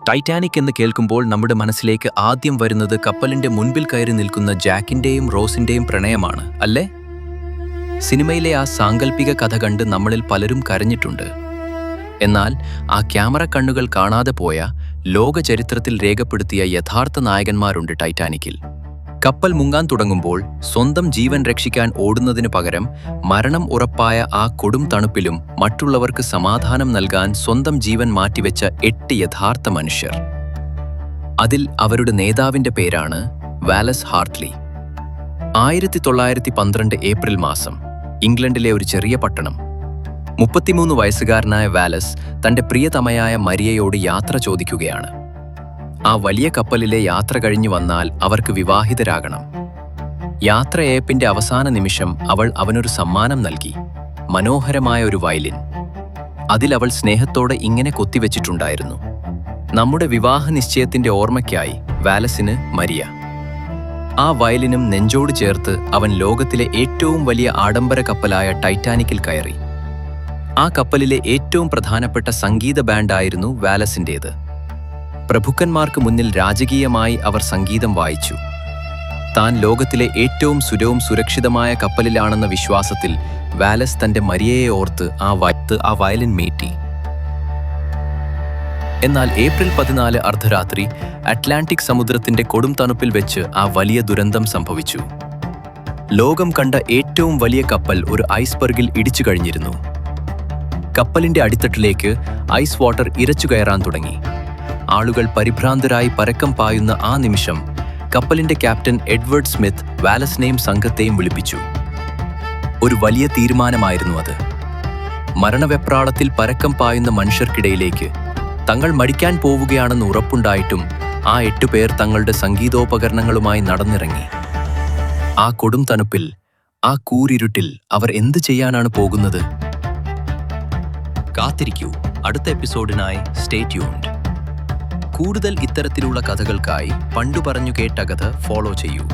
Titanic എന്ന് കേൾക്കുമ്പോൾ നമ്മുടെ മനസ്സിലേക്ക് ആദ്യം വരുന്നത് കപ്പലിന്റെ മുൻപിൽ കയറി നിൽക്കുന്ന ജാക്കിന്റെയും റോസിന്റെയും പ്രണയമാണ്, അല്ലേ? സിനിമയിലെ ആ സാങ്കല്പിക കഥ കണ്ട് നമ്മളിൽ പലരും കരഞ്ഞിട്ടുണ്ട്. എന്നാൽ ആ ക്യാമറ കണ്ണുകൾ കാണാതെ പോയ ലോക ചരിത്രത്തിൽ രേഖപ്പെടുത്തിയ യഥാർത്ഥ നായകന്മാരുണ്ട് ടൈറ്റാനിക്കിൽ. കപ്പൽ മുങ്ങാൻ തുടങ്ങുമ്പോൾ സ്വന്തം ജീവൻ രക്ഷിക്കാൻ ഓടുന്നതിനു പകരം മരണം ഉറപ്പായ ആ കൊടും തണുപ്പിലും മറ്റുള്ളവർക്ക് സമാധാനം നൽകാൻ സ്വന്തം ജീവൻ മാറ്റിവെച്ച 8 യഥാർത്ഥ മനുഷ്യർ. അതിൽ അവരുടെ നേതാവിന്റെ പേരാണ് വാലസ് ഹാർട്ട്ലി. 1912 ഏപ്രിൽ മാസം, ഇംഗ്ലണ്ടിലെ ഒരു ചെറിയ പട്ടണം. 33 വയസ്സുകാരനായ വാലസ് തന്റെ പ്രിയതമയായ മരിയയോട് യാത്ര ചോദിക്കുകയാണ്. ആ വലിയ കപ്പലിലെ യാത്ര കഴിഞ്ഞു വന്നാൽ അവർക്ക് വിവാഹിതരാകണം. യാത്രയയപ്പിന്റെ അവസാന നിമിഷം അവൾ അവനൊരു സമ്മാനം നൽകി, മനോഹരമായ ഒരു വയലിൻ. അതിലവൾ സ്നേഹത്തോടെ ഇങ്ങനെ കൊത്തിവെച്ചിട്ടുണ്ടായിരുന്നു: നമ്മുടെ വിവാഹ നിശ്ചയത്തിന്റെ ഓർമ്മയ്ക്കായി വാലസിന്, മരിയ. ആ വയലിനും നെഞ്ചോട് ചേർത്ത് അവൻ ലോകത്തിലെ ഏറ്റവും വലിയ ആഡംബര കപ്പലായ ടൈറ്റാനിക്കിൽ കയറി. ആ കപ്പലിലെ ഏറ്റവും പ്രധാനപ്പെട്ട സംഗീത ബാൻഡായിരുന്നു വാലസിൻ്റേത്. പ്രഭുക്കന്മാർക്ക് മുന്നിൽ രാജകീയമായി അവർ സംഗീതം വായിച്ചു. താൻ ലോകത്തിലെ ഏറ്റവും സുരവും സുരക്ഷിതമായ കപ്പലിലാണെന്ന വിശ്വാസത്തിൽ വാലസ് തന്റെ മരിയയെ ഓർത്ത് ആ വയലിൻ മീട്ടി. എന്നാൽ ഏപ്രിൽ 14 അർദ്ധരാത്രി അറ്റ്ലാന്റിക് സമുദ്രത്തിന്റെ കൊടും തണുപ്പിൽ വെച്ച് ആ വലിയ ദുരന്തം സംഭവിച്ചു. ലോകം കണ്ട ഏറ്റവും വലിയ കപ്പൽ ഒരു ഐസ്ബർഗിൽ ഇടിച്ചു കഴിഞ്ഞിരുന്നു. കപ്പലിന്റെ അടിത്തട്ടിലേക്ക് ഐസ് വാട്ടർ ഇരച്ചു കയറാൻ തുടങ്ങി. ആളുകൾ പരിഭ്രാന്തരായി പരക്കം പായുന്ന ആ നിമിഷം കപ്പലിന്റെ ക്യാപ്റ്റൻ എഡ്വേർഡ് സ്മിത്ത് വാലസിനെയും സംഘത്തെയും വിളിപ്പിച്ചു. ഒരു വലിയ തീരുമാനമായിരുന്നു അത്. മരണവെപ്രാളത്തിൽ പരക്കം പായുന്ന മനുഷ്യർക്കിടയിലേക്ക് തങ്ങൾ മരിക്കാൻ പോവുകയാണെന്ന് ഉറപ്പുണ്ടായിട്ടും ആ 8 പേർ തങ്ങളുടെ സംഗീതോപകരണങ്ങളുമായി നടന്നിറങ്ങി. ആ കൊടും തണുപ്പിൽ, ആ കൂരിരുട്ടിൽ അവർ എന്ത് ചെയ്യാനാണ് പോകുന്നത്? കാത്തിരിക്കൂ, അടുത്ത എപ്പിസോഡിനായി സ്റ്റേ ട്യൂൺഡ്. കൂടുതൽ ഇത്തരത്തിലുള്ള കഥകൾക്കായി പണ്ടു പറഞ്ഞു കേട്ട കഥ ഫോളോ ചെയ്യൂ.